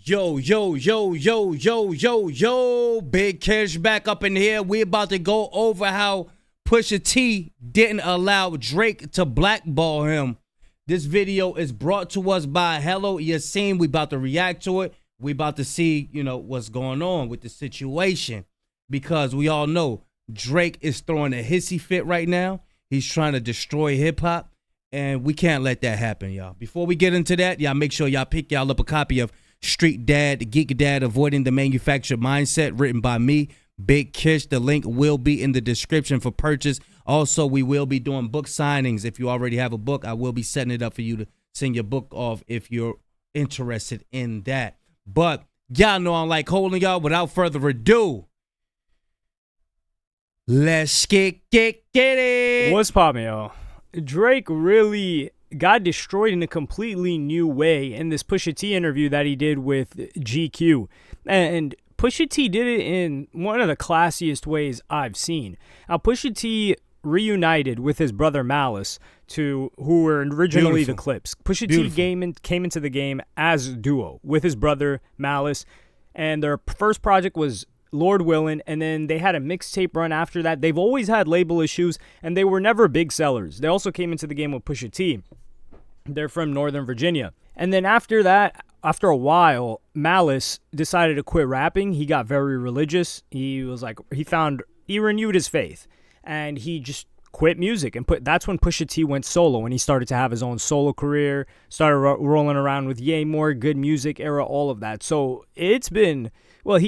Yo, Big Cash back up in here. We about to go over how Pusha T didn't allow Drake to blackball him. This video is brought to us by Hello Yassine. We about to react to it. We about to see, what's going on with the situation. Because we all know Drake is throwing a hissy fit right now. He's trying to destroy hip-hop. And we can't let that happen, y'all. Before we get into that, y'all make sure y'all pick y'all up a copy of Street Dad, the Geek Dad, Avoiding the Manufactured Mindset, written by me, Big Kish. The link will be in the description for purchase. Also, we will be doing book signings. If you already have a book, I will be setting it up for you to send your book off if you're interested in that. But y'all know I'm like holding y'all. Without further ado, let's get it. What's poppin', y'all? Drake really got destroyed in a completely new way in this Pusha T interview that he did with GQ. And Pusha T did it in one of the classiest ways I've seen. Now, Pusha T reunited with his brother Malice, who were originally the Clipse. Pusha T came into the game as a duo with his brother Malice, and their first project was Lord Willin', and then they had a mixtape run after that. They've always had label issues, and they were never big sellers. They also came into the game with Pusha T. They're from Northern Virginia. And then after that, after a while, Malice decided to quit rapping. He got very religious. He was like, he renewed his faith, and he just quit music. And that's when Pusha T went solo, when he started to have his own solo career, started rolling around with Ye More, Good Music era, all of that. So it's been... Well,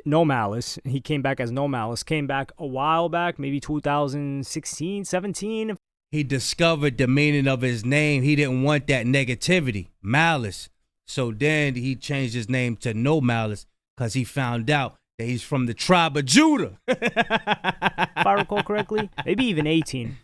No Malice, he came back as No Malice, came back a while back, maybe 2016, 17. He discovered the meaning of his name. He didn't want that negativity, Malice. So then he changed his name to No Malice because he found out that he's from the tribe of Judah. If I recall correctly, maybe even 18.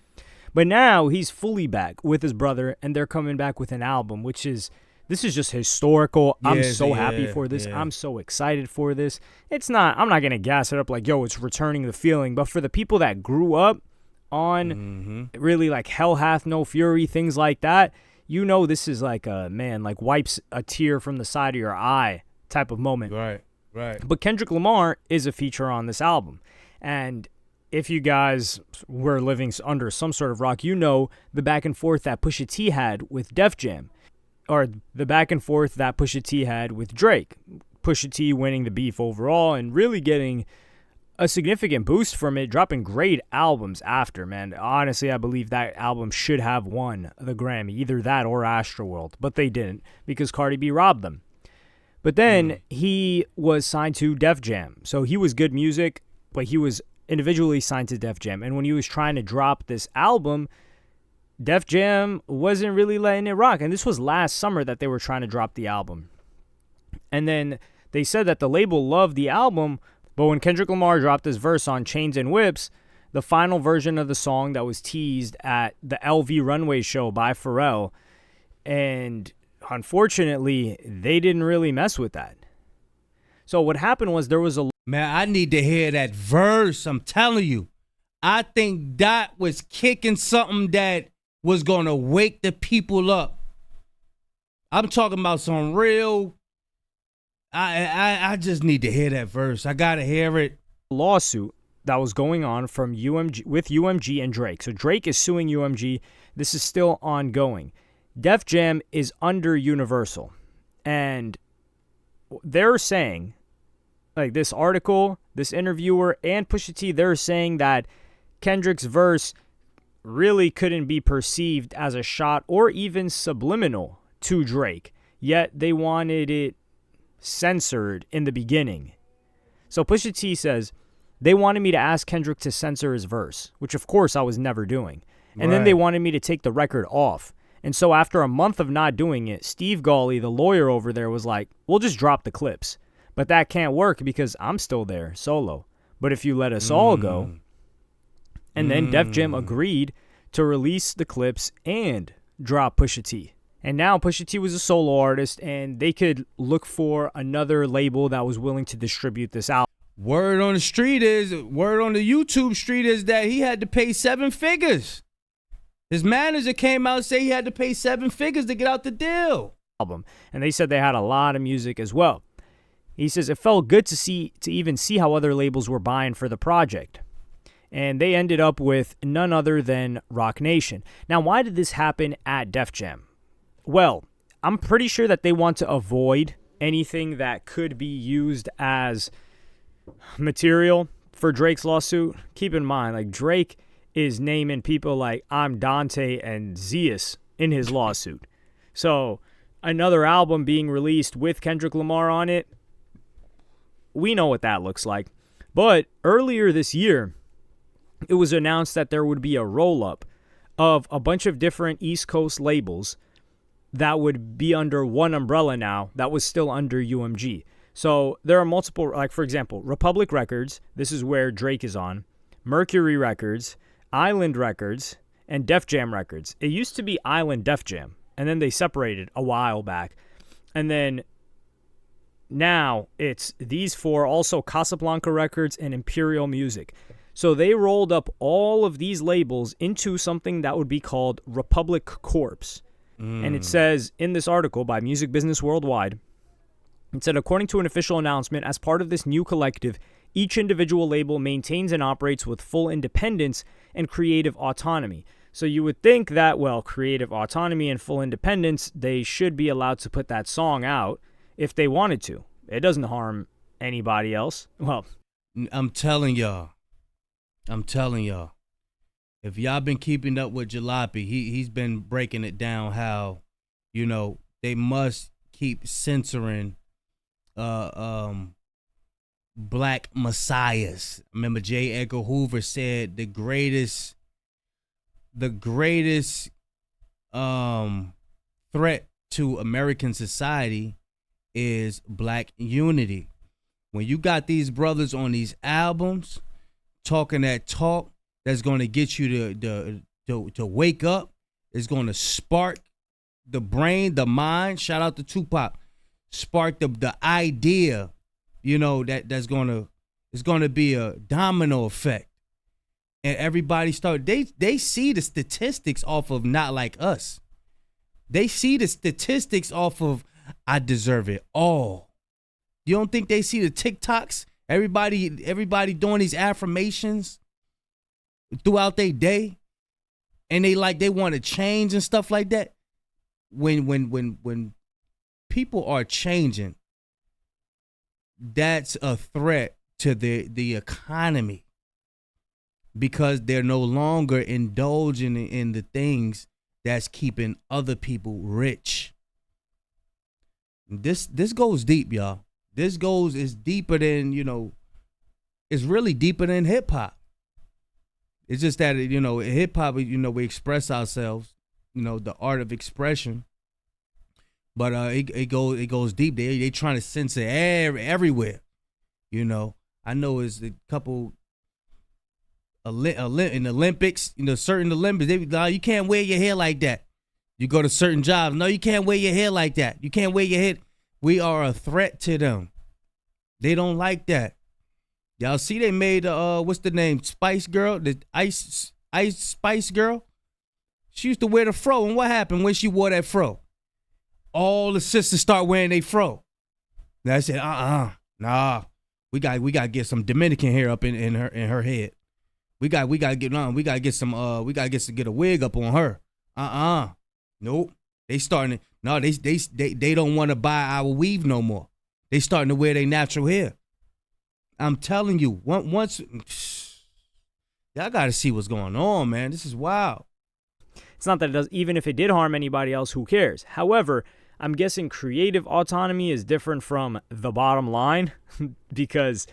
But now he's fully back with his brother, and they're coming back with an album, This is just historical. I'm so happy for this. I'm so excited for this. I'm not going to gas it up like, yo, it's returning the feeling. But for the people that grew up on really like Hell Hath No Fury, things like that, this is like wipes a tear from the side of your eye type of moment. Right. But Kendrick Lamar is a feature on this album. And if you guys were living under some sort of rock, the back and forth that Pusha T had with Def Jam. Or the back and forth that Pusha T had with Drake. Pusha T winning the beef overall and really getting a significant boost from it, dropping great albums after, man. Honestly, I believe that album should have won the Grammy, either that or Astroworld, but they didn't because Cardi B robbed them. But then he was signed to Def Jam, so he was Good Music, but he was individually signed to Def Jam. And when he was trying to drop this album, Def Jam wasn't really letting it rock. And this was last summer that they were trying to drop the album. And then they said that the label loved the album, but when Kendrick Lamar dropped his verse on Chains and Whips, the final version of the song that was teased at the LV Runway show by Pharrell, and unfortunately, they didn't really mess with that. So what happened was there was a... Man, I need to hear that verse. I'm telling you. I think that was kicking something that was going to wake the people up. I'm talking about some real... I just need to hear that verse. I got to hear it. Lawsuit that was going on from UMG and Drake. So Drake is suing UMG. This is still ongoing. Def Jam is under Universal. And they're saying, like this article, this interviewer, and Pusha T, they're saying that Kendrick's verse really couldn't be perceived as a shot or even subliminal to Drake, yet they wanted it censored in the beginning. So Pusha T says, they wanted me to ask Kendrick to censor his verse, which of course I was never doing. And then they wanted me to take the record off. And so after a month of not doing it, Steve Gawley, the lawyer over there, was like, we'll just drop the clips. But that can't work because I'm still there, solo. But if you let us all go... And then Def Jam agreed to release the clips and drop Pusha T. And now Pusha T was a solo artist, and they could look for another label that was willing to distribute this album. Word on the YouTube street is that he had to pay 7 figures. His manager came out and said he had to pay 7 figures to get out the deal. album. And they said they had a lot of music as well. He says it felt good to even see how other labels were buying for the project. And they ended up with none other than Roc Nation. Now, why did this happen at Def Jam? Well, I'm pretty sure that they want to avoid anything that could be used as material for Drake's lawsuit. Keep in mind, like, Drake is naming people like I'm Dante and Zeus in his lawsuit. So another album being released with Kendrick Lamar on it, we know what that looks like. But earlier this year, it was announced that there would be a roll-up of a bunch of different East Coast labels that would be under one umbrella now that was still under UMG. So there are multiple, like, for example, Republic Records, this is where Drake is on, Mercury Records, Island Records, and Def Jam Records. It used to be Island Def Jam, and then they separated a while back. And then now it's these four, also Casablanca Records and Imperial Music. So they rolled up all of these labels into something that would be called Republic Corps. And it says in this article by Music Business Worldwide, it said, according to an official announcement, as part of this new collective, each individual label maintains and operates with full independence and creative autonomy. So you would think that, well, creative autonomy and full independence, they should be allowed to put that song out if they wanted to. It doesn't harm anybody else. Well, I'm telling y'all, if y'all been keeping up with Jalopy, he's been breaking it down how, you know, they must keep censoring black messiahs. I remember J. Edgar Hoover said the greatest threat to American society is black unity. When you got these brothers on these albums talking that talk that's going to get you to wake up, it's going to spark the brain, the mind. Shout out to Tupac. Spark the idea, you know, it's going to be a domino effect. And everybody they see the statistics off of Not Like Us. They see the statistics off of I Deserve It All. You don't think they see the TikToks? Everybody doing these affirmations throughout their day, and they want to change and stuff like that. When people are changing, that's a threat to the economy, because they're no longer indulging in the things that's keeping other people rich. This goes deep, y'all. Is deeper than, you know, it's really deeper than hip hop. It's just that, you know, hip hop, you know, we express ourselves, you know, the art of expression. But it goes deep. They trying to censor everywhere. You know, I know it's a couple in the Olympics, you know, certain Olympics, you can't wear your hair like that. You go to certain jobs, no, you can't wear your hair like that. You can't wear your hair. We are a threat to them. They don't like that. Y'all see they made what's the name? Spice Girl, the Ice Spice Girl. She used to wear the fro, and what happened when she wore that fro? All the sisters start wearing their fro. Now I said, nah, we got to get some Dominican hair up in her head. We got to get on. We got to get some. We got to get a wig up on her. Nope. They starting to. No, they don't want to buy our weave no more. They starting to wear their natural hair. I'm telling you, once y'all got to see what's going on, man. This is wild. It's not that it does. Even if it did harm anybody else, who cares? However, I'm guessing creative autonomy is different from the bottom line, because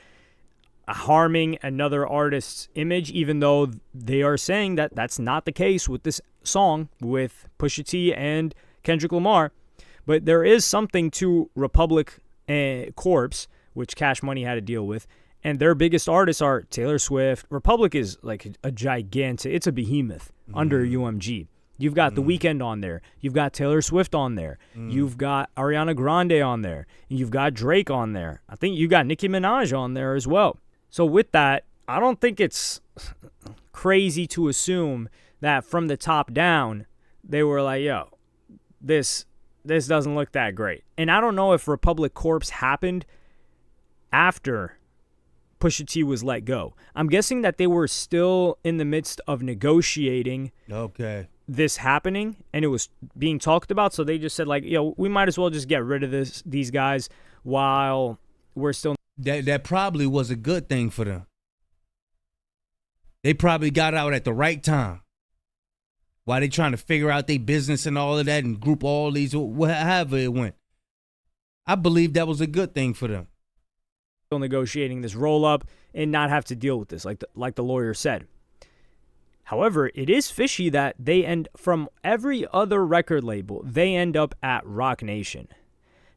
harming another artist's image, even though they are saying that that's not the case with this song with Pusha T and Kendrick Lamar. But there is something to Republic Corps, which Cash Money had to deal with, and their biggest artists are Taylor Swift. Republic is like a gigantic, it's a behemoth under UMG. You've got The Weeknd on there. You've got Taylor Swift on there. You've got Ariana Grande on there. And you've got Drake on there. I think you got Nicki Minaj on there as well. So with that, I don't think it's crazy to assume that from the top down, they were like, yo, this this doesn't look that great. And I don't know if Republic Corpse happened after Pusha T was let go. I'm guessing that they were still in the midst of negotiating this happening, and it was being talked about, so they just said, like, yo, we might as well just get rid of these guys while we're still... That probably was a good thing for them. They probably got out at the right time. While they trying to figure out their business and all of that and group all these, however it went. I believe that was a good thing for them. Still negotiating this roll-up and not have to deal with this, like the lawyer said. However, it is fishy that from every other record label, they end up at Roc Nation.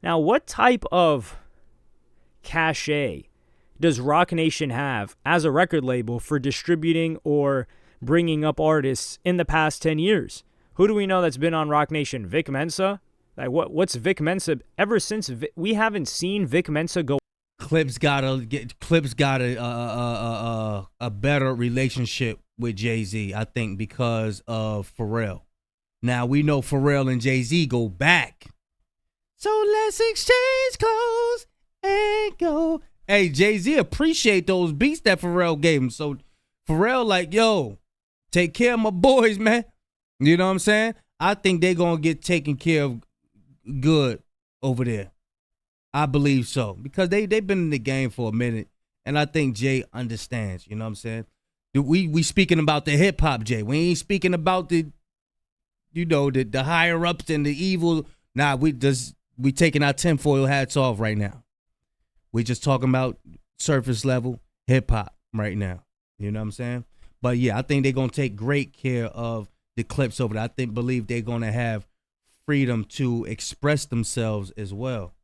Now, what type of cachet does Roc Nation have as a record label for distributing or bringing up artists in the past 10 years? Who do we know that's been on Roc Nation? Vic Mensa? Like, what's Vic Mensa? Ever since we haven't seen Vic Mensa go. Clipse got a better relationship with Jay-Z, I think, because of Pharrell. Now we know Pharrell and Jay-Z go back. So let's exchange clothes and go. Hey, Jay-Z appreciate those beats that Pharrell gave him. So Pharrell like, yo, take care of my boys, man. You know what I'm saying? I think they're going to get taken care of good over there. I believe so. Because they've been in the game for a minute. And I think Jay understands. You know what I'm saying? We speaking about the hip-hop, Jay. We ain't speaking about the higher-ups and the evil. Nah, we taking our tinfoil hats off right now. We just talking about surface level hip-hop right now. You know what I'm saying? But, yeah, I think they're going to take great care of the Clipse over there. Believe they're going to have freedom to express themselves as well.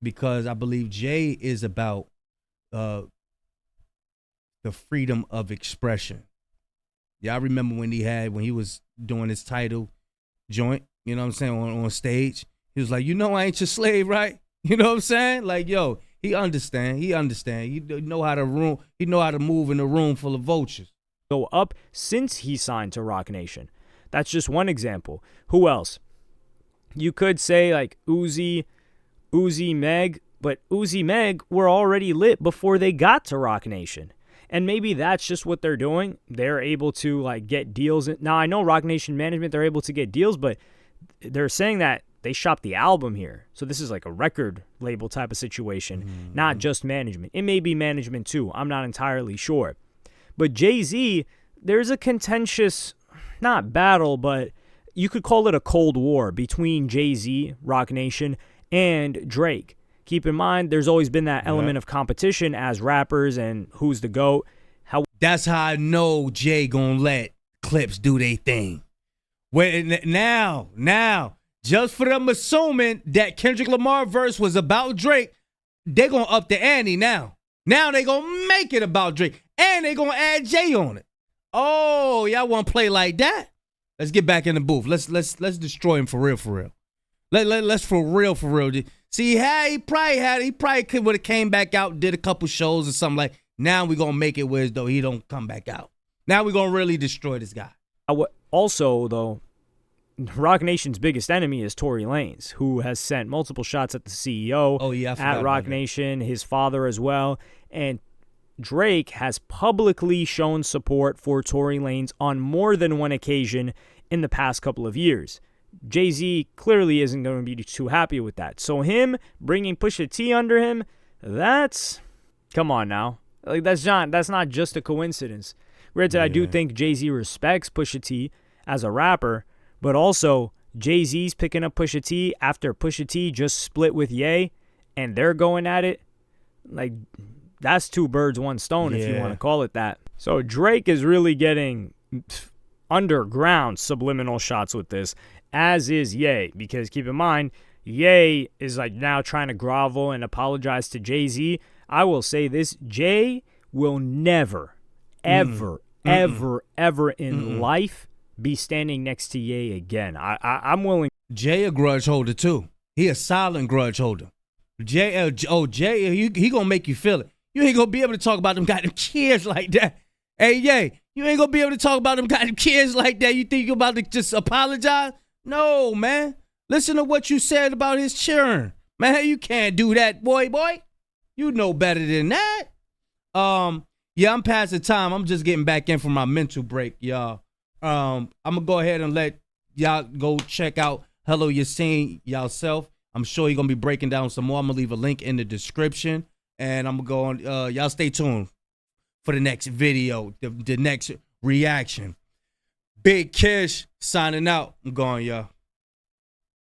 Because I believe Jay is about the freedom of expression. Y'all remember when he was doing his title joint, you know what I'm saying, on stage? He was like, you know I ain't your slave, right? You know what I'm saying? Like, yo, he understand. He know how to move in a room full of vultures. Go up since he signed to Roc Nation. That's just one example. Who else? You could say like Uzi Meg, but Uzi Meg were already lit before they got to Roc Nation. And maybe that's just what they're doing. They're able to like get deals. Now I know Roc Nation management, they're able to get deals, but they're saying that they shop the album here. So this is like a record label type of situation, not just management. It may be management too. I'm not entirely sure. But Jay-Z, there's a contentious, not battle, but you could call it a Cold War between Jay-Z, Roc Nation, and Drake. Keep in mind, there's always been that element of competition as rappers and who's the GOAT. That's how I know Jay gonna let Clipse do their thing. Now, just for them assuming that Kendrick Lamar verse was about Drake, they gonna up the ante now. Now they gonna make it about Drake, and they gonna add Jay on it. Oh, y'all wanna play like that? Let's get back in the booth. Let's destroy him for real. Let's for real. See, he probably could would have came back out, did a couple shows or something like. Now we gonna make it where as though he don't come back out. Now we gonna really destroy this guy. Also, though, Roc Nation's biggest enemy is Tory Lanez, who has sent multiple shots at the CEO at Roc Nation, his father as well, and Drake has publicly shown support for Tory Lanez on more than one occasion in the past couple of years. Jay-Z clearly isn't going to be too happy with that. So him bringing Pusha T under him, come on now. Like that's not just a coincidence. Granted, I do think Jay-Z respects Pusha T as a rapper, but also Jay-Z's picking up Pusha T after Pusha T just split with Ye, and they're going at it. Like, that's two birds, one stone, if you want to call it that. So Drake is really getting underground subliminal shots with this, as is Ye, because keep in mind, Ye is like now trying to grovel and apologize to Jay-Z. I will say this, Jay will never, ever in life be standing next to Ye again. I'm willing. Jay a grudge holder too. He a silent grudge holder. Jay, he gonna make you feel it. You ain't gonna be able to talk about them goddamn kids like that. Hey, Ye, you ain't gonna be able to talk about them goddamn kids like that. You think you about to just apologize? No, man. Listen to what you said about his cheering. Man, you can't do that, boy. You know better than that. Yeah, I'm past the time. I'm just getting back in from my mental break, y'all. I'm gonna go ahead and let y'all go check out Hello You're Seeing Yourself. I'm sure you're gonna be breaking down some more. I'm gonna leave a link in the description, and I'm gonna go on. Y'all stay tuned for the next video, the next reaction. Big Kish signing out. I'm going, y'all.